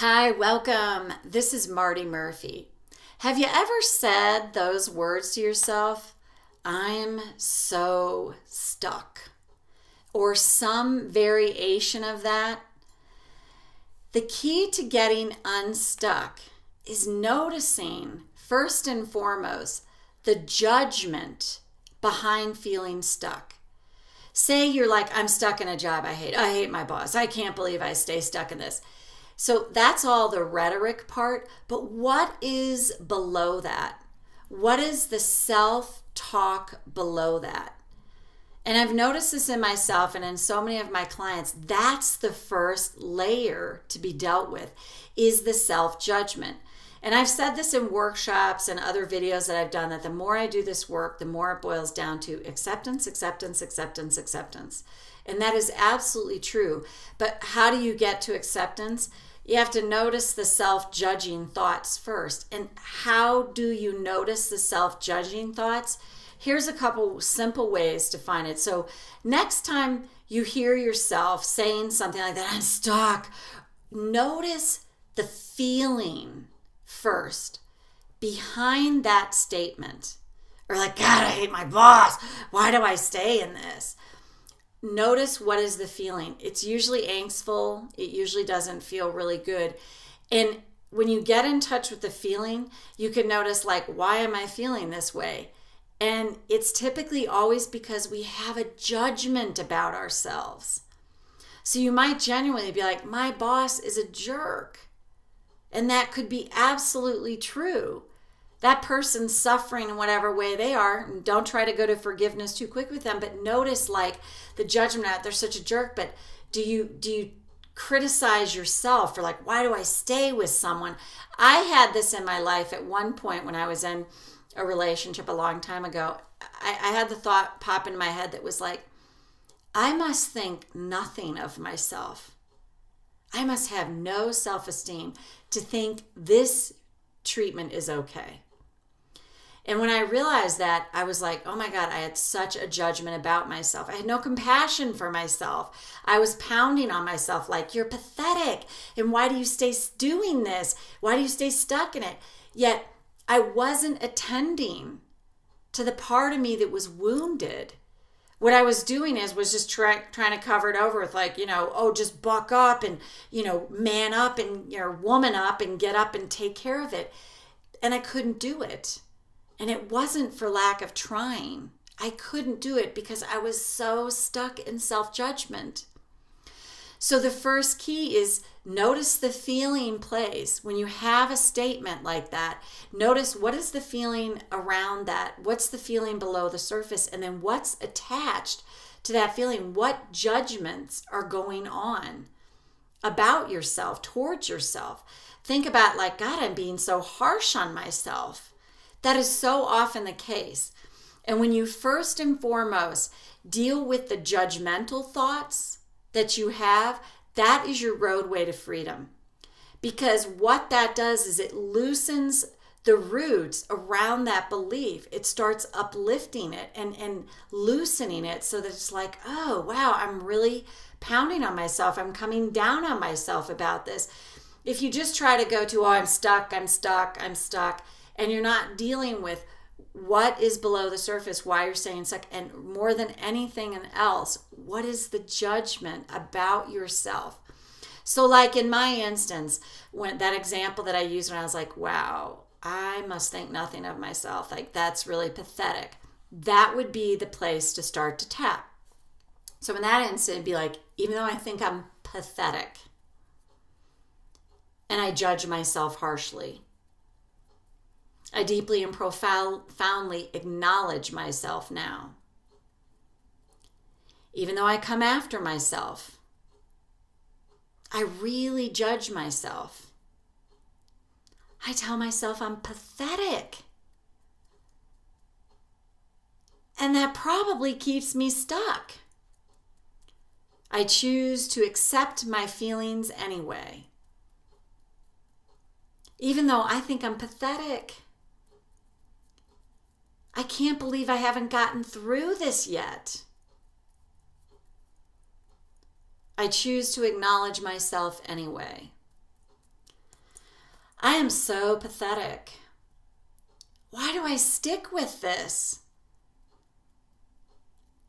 Hi, welcome. This is Marty Murphy. Have you ever said those words to yourself? I'm so stuck. Or some variation of that? The key to getting unstuck is noticing, first and foremost, the judgment behind feeling stuck. Say you're like, I'm stuck in a job I hate. I hate my boss. I can't believe I stay stuck in this. So that's all the rhetoric part. But what is below that? What is the self talk below that? And I've noticed this in myself and in so many of my clients. That's the first layer to be dealt with, is the self judgment. And I've said this in workshops and other videos that I've done, that the more I do this work, the more it boils down to acceptance, acceptance, acceptance, acceptance. And that is absolutely true. But how do you get to acceptance? You have to notice the self-judging thoughts first. And how do you notice the self-judging thoughts? Here's a couple simple ways to find it. So next time you hear yourself saying something like that, I'm stuck, notice the feeling first behind that statement. Or like, God, I hate my boss. Why do I stay in this? Notice what is the feeling. It's usually angstful. It usually doesn't feel really good. And when you get in touch with the feeling, you can notice, like, why am I feeling this way? And it's typically always because we have a judgment about ourselves. So you might genuinely be like, my boss is a jerk. And that could be absolutely true. That person's suffering in whatever way they are. And don't try to go to forgiveness too quick with them, but notice, like, the judgment out, they're such a jerk. But do you criticize yourself for, like, why do I stay with someone? I had this in my life at one point when I was in a relationship a long time ago. I had the thought pop in my head that was like, I must think nothing of myself. I must have no self-esteem to think this treatment is okay. And when I realized that, I was like, oh my God, I had such a judgment about myself. I had no compassion for myself. I was pounding on myself like, you're pathetic. And why do you stay doing this? Why do you stay stuck in it? Yet I wasn't attending to the part of me that was wounded. What I was doing was just trying to cover it over with, like, oh, just buck up and, man up and, woman up and get up and take care of it. And I couldn't do it. And it wasn't for lack of trying. I couldn't do it because I was so stuck in self-judgment. So the first key is notice the feeling place. When you have a statement like that, notice what is the feeling around that? What's the feeling below the surface? And then what's attached to that feeling? What judgments are going on about yourself, towards yourself? Think about, like, God, I'm being so harsh on myself. That is so often the case. And when you first and foremost deal with the judgmental thoughts that you have, that is your roadway to freedom. Because what that does is it loosens the roots around that belief. It starts uplifting it and loosening it so that it's like, oh, wow, I'm really pounding on myself. I'm coming down on myself about this. If you just try to go to, oh, I'm stuck, and you're not dealing with what is below the surface, why you're staying stuck, and more than anything else, what is the judgment about yourself? So, like in my instance, when that example that I used when I was like, wow, I must think nothing of myself, like, that's really pathetic. That would be the place to start to tap. So in that instance, it'd be like, even though I think I'm pathetic and I judge myself harshly, I deeply and profoundly acknowledge myself now. Even though I come after myself, I really judge myself. I tell myself I'm pathetic. And that probably keeps me stuck. I choose to accept my feelings anyway. Even though I think I'm pathetic. I can't believe I haven't gotten through this yet. I choose to acknowledge myself anyway. I am so pathetic. Why do I stick with this?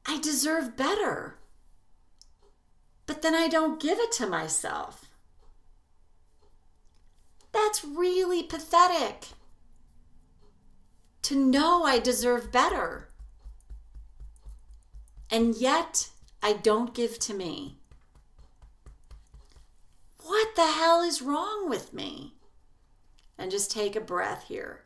I deserve better. But then I don't give it to myself. That's really pathetic. To know I deserve better. And yet I don't give to me. What the hell is wrong with me? And just take a breath here.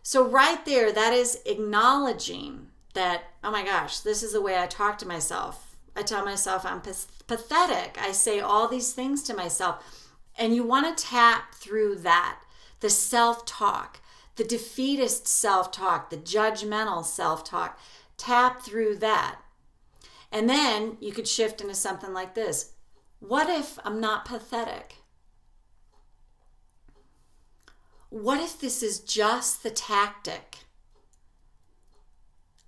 So right there, that is acknowledging that, oh my gosh, this is the way I talk to myself. I tell myself I'm pathetic. I say all these things to myself. And you want to tap through that, the self-talk, the defeatist self-talk, the judgmental self-talk. Tap through that. And then you could shift into something like this. What if I'm not pathetic? What if this is just the tactic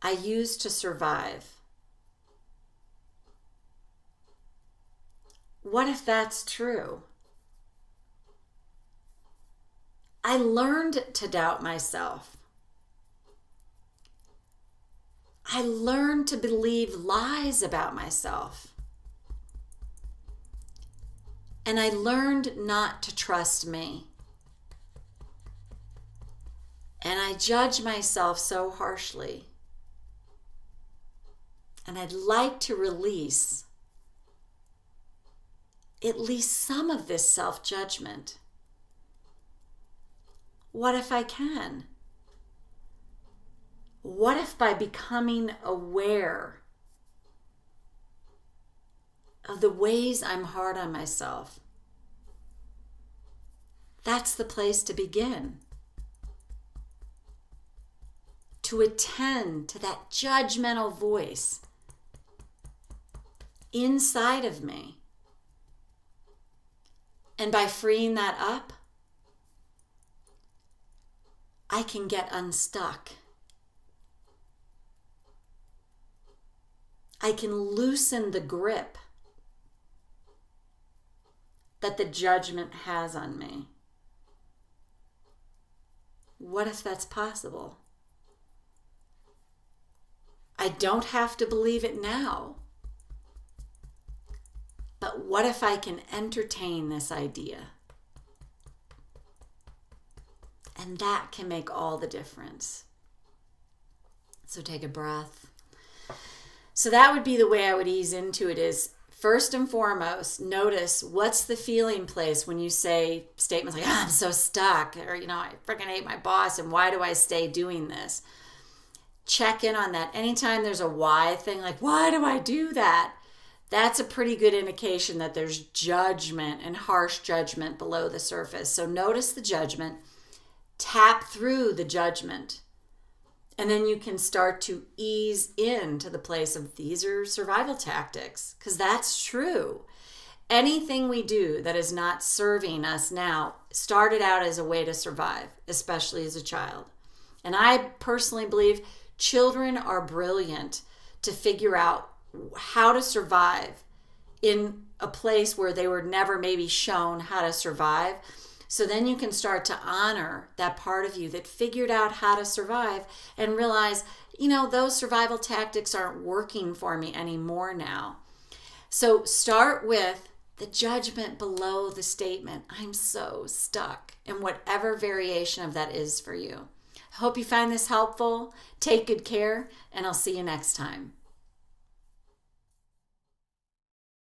I use to survive? What if that's true? I learned to doubt myself. I learned to believe lies about myself. And I learned not to trust me. And I judge myself so harshly. And I'd like to release at least some of this self-judgment. What if I can? What if by becoming aware of the ways I'm hard on myself, that's the place to begin? To attend to that judgmental voice inside of me. And by freeing that up, I can get unstuck. I can loosen the grip that the judgment has on me. What if that's possible? I don't have to believe it now. But what if I can entertain this idea? And that can make all the difference. So take a breath. So that would be the way I would ease into it is, first and foremost, notice what's the feeling place when you say statements like, I'm so stuck, or, I freaking hate my boss, and why do I stay doing this? Check in on that. Anytime there's a why thing, like, why do I do that? That's a pretty good indication that there's judgment and harsh judgment below the surface. So notice the judgment, tap through the judgment, and then you can start to ease into the place of these are survival tactics, because that's true. Anything we do that is not serving us now started out as a way to survive, especially as a child. And I personally believe children are brilliant to figure out how to survive in a place where they were never maybe shown how to survive. So then you can start to honor that part of you that figured out how to survive and realize, those survival tactics aren't working for me anymore now. So start with the judgment below the statement, I'm so stuck, and whatever variation of that is for you. I hope you find this helpful. Take good care, and I'll see you next time.